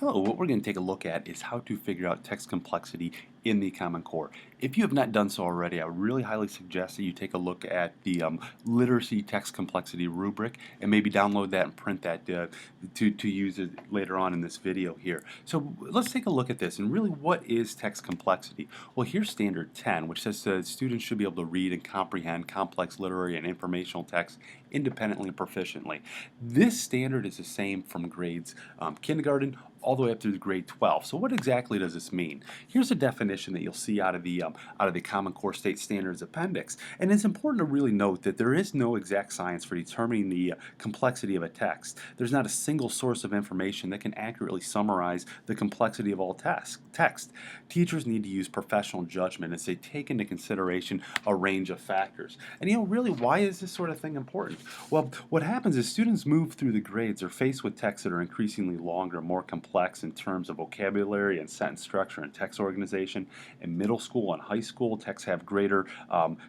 Hello, what we're going to take a look at is how to figure out text complexity in the Common Core. If you have not done so already, I would really highly suggest that you take a look at the literacy text complexity rubric and maybe download that and print that to use it later on in this video here. So let's take a look at this and really what is text complexity? Well, here's standard 10, which says students should be able to read and comprehend complex literary and informational text independently and proficiently. This standard is the same from grades kindergarten all the way up through grade 12. So what exactly does this mean? Here's a definition that you'll see out of the Common Core State Standards Appendix. And it's important to really note that there is no exact science for determining the complexity of a text. There's not a single source of information that can accurately summarize the complexity of all text. Teachers need to use professional judgment as they take into consideration a range of factors. And really, why is this sort of thing important? Well, what happens is students move through the grades are faced with texts that are increasingly longer, more complex in terms of vocabulary and sentence structure and text organization. In middle school and high school, texts have greater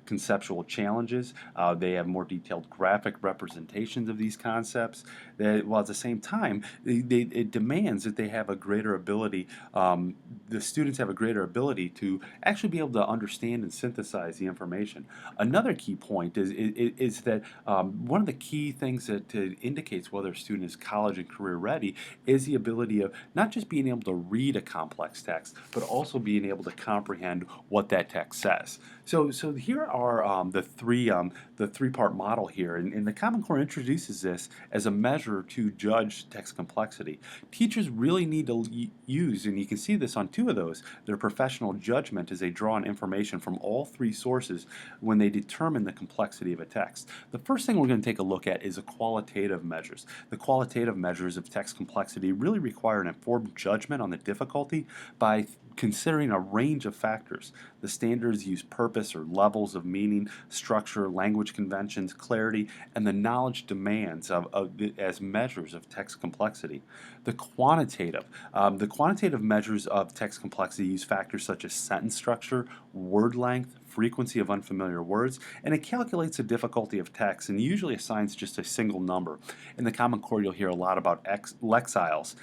conceptual challenges. They have more detailed graphic representations of these concepts. While at the same time, it demands that they have a greater ability, the students have a greater ability to actually be able to understand and synthesize the information. Another key point is that one of the key things that indicates whether a student is college and career ready is the ability of not just being able to read a complex text, but also being able to comprehend what that text says. So here are the three-part model here, and the Common Core introduces this as a measure to judge text complexity. Teachers really need to use, and you can see this on two of those, their professional judgment as they draw on information from all three sources when they determine the complexity of a text. The first thing we're going to take a look at is the qualitative measures. The qualitative measures of text complexity really require an informed judgment on the difficulty by considering a range of factors. The standards use purpose or levels of meaning, structure, language conventions, clarity, and the knowledge demands as measures of text complexity. The quantitative measures of text complexity use factors such as sentence structure, word length, frequency of unfamiliar words, and it calculates the difficulty of text and usually assigns just a single number. In the Common Core, you'll hear a lot about lexiles.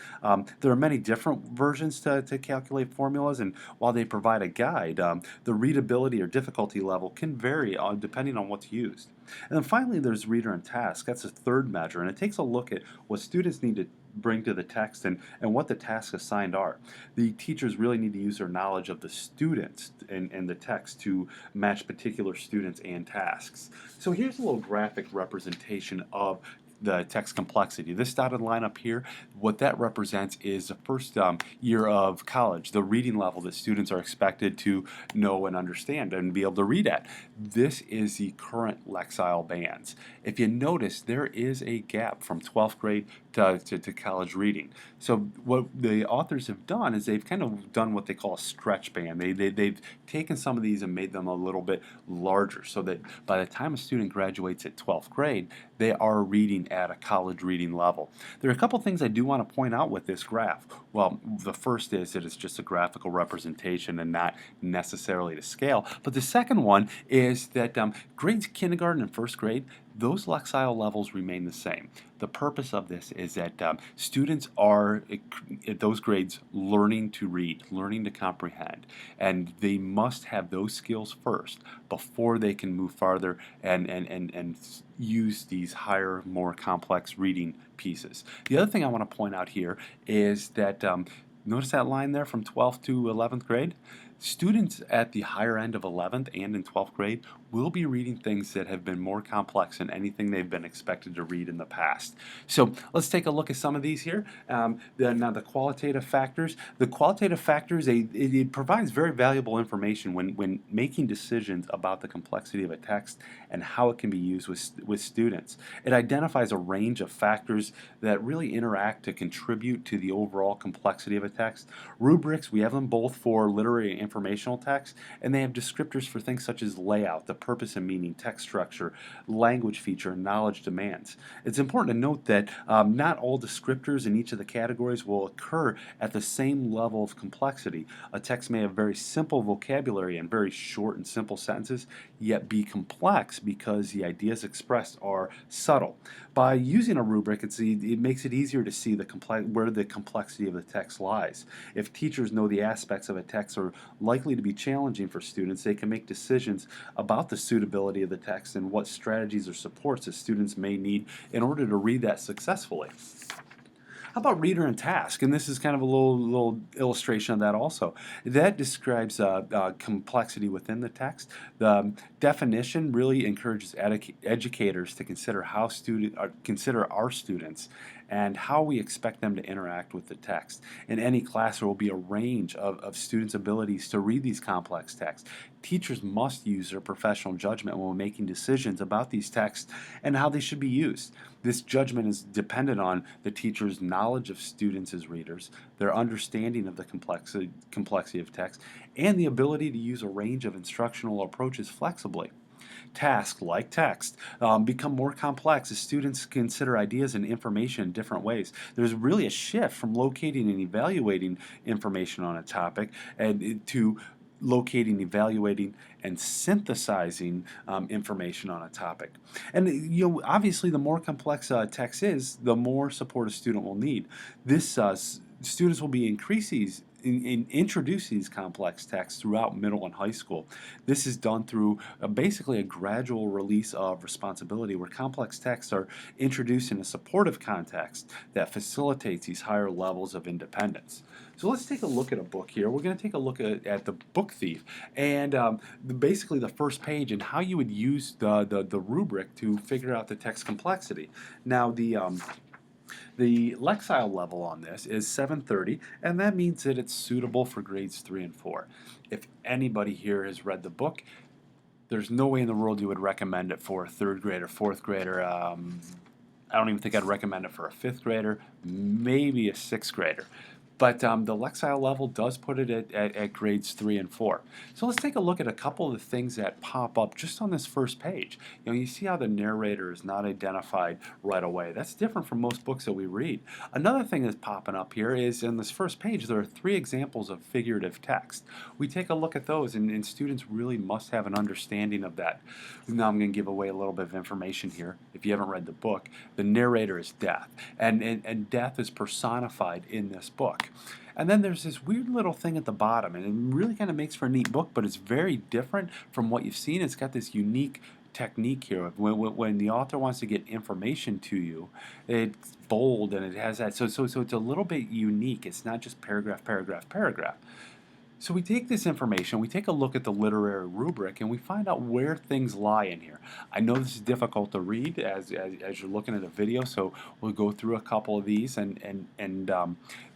There are many different versions to calculate formulas, and while they provide a guide, the readability or difficulty level can vary depending on what's used. And then finally, there's reader and task. That's a third measure, and it takes a look at what students need to bring to the text and what the tasks assigned are. The teachers really need to use their knowledge of the students and the text to match particular students and tasks. So here's a little graphic representation of the text complexity. This dotted line up here, what that represents is the first year of college, the reading level that students are expected to know and understand and be able to read at. This is the current Lexile bands. If you notice, there is a gap from 12th grade to college reading. So what the authors have done is they've kind of done what they call a stretch band. They've taken some of these and made them a little bit larger so that by the time a student graduates at 12th grade, they are reading at a college reading level. There are a couple things I do want to point out with this graph. Well, the first is that it's just a graphical representation and not necessarily to scale. But the second one is that grades kindergarten and first grade, those Lexile levels remain the same. The purpose of this is that students are at those grades learning to read, learning to comprehend, and they must have those skills first before they can move farther and use these higher, more complex reading pieces. The other thing I want to point out here is that notice that line there from 12th to 11th grade? Students at the higher end of 11th and in 12th grade will be reading things that have been more complex than anything they've been expected to read in the past. So let's take a look at some of these here. Now the qualitative factors. The qualitative factors, it provides very valuable information when making decisions about the complexity of a text and how it can be used with students. It identifies a range of factors that really interact to contribute to the overall complexity of a text. Rubrics, we have them both for literary and informational text, and they have descriptors for things such as layout, the purpose and meaning, text structure, language feature, and knowledge demands. It's important to note that not all descriptors in each of the categories will occur at the same level of complexity. A text may have very simple vocabulary and very short and simple sentences, yet be complex because the ideas expressed are subtle. By using a rubric, it makes it easier to see where the complexity of the text lies. If teachers know the aspects of a text are likely to be challenging for students, they can make decisions about the suitability of the text and what strategies or supports that students may need in order to read that successfully. How about reader and task? And this is kind of a little illustration of that also. That describes complexity within the text. The definition really encourages educators to consider consider our students and how we expect them to interact with the text. In any class, there will be a range of students' abilities to read these complex texts. Teachers must use their professional judgment when making decisions about these texts and how they should be used. This judgment is dependent on the teacher's knowledge of students as readers, their understanding of the complexity of text, and the ability to use a range of instructional approaches flexibly. Tasks, like text, become more complex as students consider ideas and information in different ways. There's really a shift from locating and evaluating information on a topic and to locating, evaluating, and synthesizing information on a topic. And obviously, the more complex a text is, the more support a student will need. Students will be introduce these complex texts throughout middle and high school. This is done through basically a gradual release of responsibility where complex texts are introduced in a supportive context that facilitates these higher levels of independence. So let's take a look at a book here. We're going to take a look at The Book Thief and basically the first page and how you would use the rubric to figure out the text complexity. Now the Lexile level on this is 730, and that means that it's suitable for grades 3 and 4. If anybody here has read the book, there's no way in the world you would recommend it for a 3rd grader, 4th grader. I don't even think I'd recommend it for a 5th grader, maybe a 6th grader. But the Lexile level does put it at grades 3 and 4. So let's take a look at a couple of the things that pop up just on this first page. You see how the narrator is not identified right away. That's different from most books that we read. Another thing that's popping up here is in this first page there are 3 examples of figurative text. We take a look at those and students really must have an understanding of that. Now I'm going to give away a little bit of information here. If you haven't read the book, the narrator is death, and death is personified in this book. And then there's this weird little thing at the bottom, and it really kind of makes for a neat book, but it's very different from what you've seen. It's got this unique technique here. When the author wants to get information to you, it's bold and it has that. So it's a little bit unique. It's not just paragraph, paragraph, paragraph. So we take this information, we take a look at the literary rubric, and we find out where things lie in here. I know this is difficult to read as you're looking at a video, so we'll go through a couple of these, and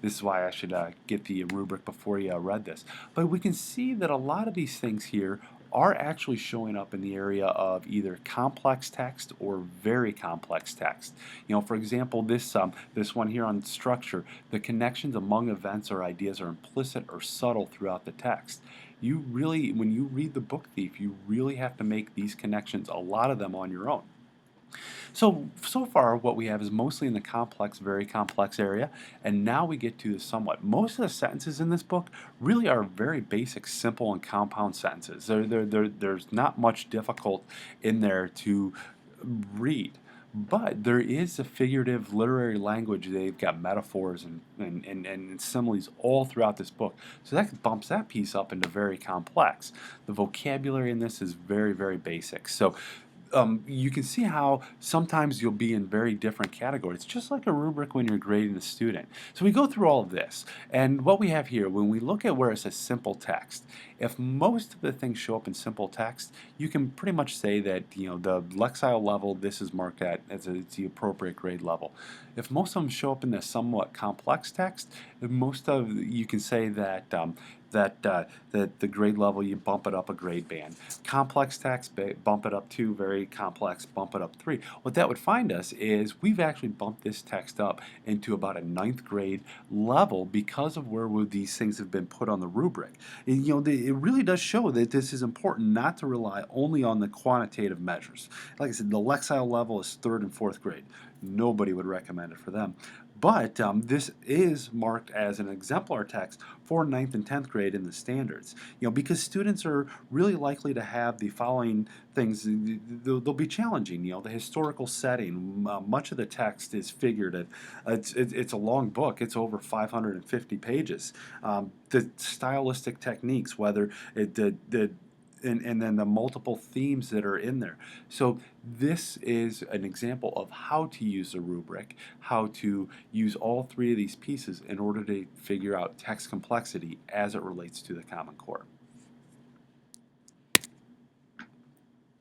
this is why I should get the rubric before you read this. But we can see that a lot of these things here are actually showing up in the area of either complex text or very complex text. For example, this one here on structure, the connections among events or ideas are implicit or subtle throughout the text. When you read The Book Thief, you really have to make these connections, a lot of them on your own. So far what we have is mostly in the complex, very complex area, and now we get to the somewhat. Most of the sentences in this book really are very basic, simple, and compound sentences. There's not much difficult in there to read. But there is a figurative literary language. They've got metaphors and similes all throughout this book. So that bumps that piece up into very complex. The vocabulary in this is very, very basic. So you can see how sometimes you'll be in very different categories, just like a rubric when you're grading a student. So we go through all of this, and what we have here, when we look at where it says simple text, If most of the things show up in simple text, you can pretty much say that the Lexile level, this is marked at as it's the appropriate grade level. If most of them show up in the somewhat complex text, you can say that that the grade level, you bump it up a grade band. Complex text, bump it up 2, very complex, bump it up 3. What that would find us is we've actually bumped this text up into about a ninth grade level because of where these things have been put on the rubric. And, it really does show that this is important not to rely only on the quantitative measures. Like I said, the Lexile level is 3rd and 4th grade. Nobody would recommend it for them. But this is marked as an exemplar text for 9th and 10th grade in the standards. Because students are really likely to have the following things. They'll be challenging. The historical setting. Much of the text is figured. It's a long book. It's over 550 pages. The stylistic techniques, whether and then the multiple themes that are in there. So this is an example of how to use a rubric, how to use all 3 of these pieces in order to figure out text complexity as it relates to the Common Core.